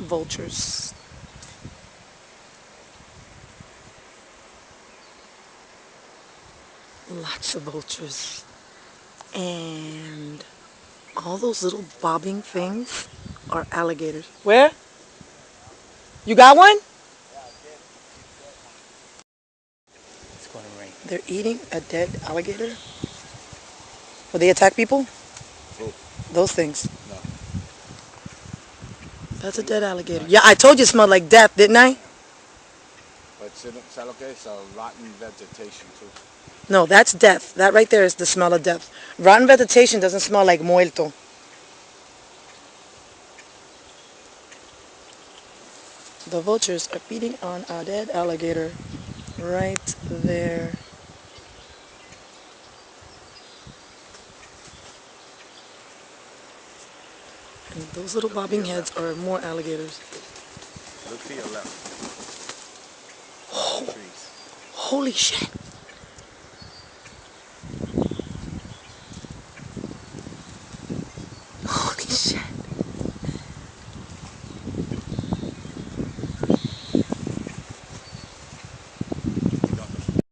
vultures. Lots of vultures. And all those little bobbing things are alligators. Where? You got one? It's going to rain. They're eating a dead alligator? Will they attack people? Who? Those things. No. That's a dead alligator. Yeah, I told you it smelled like death, didn't I? But ¿sabes qué? It's a rotten vegetation too. No, that's death. That right there is the smell of death. Rotten vegetation doesn't smell like muerto. The vultures are feeding on a dead alligator right there. And those little Look to bobbing your heads left. are more alligators. Look to your left. Trees. Holy shit.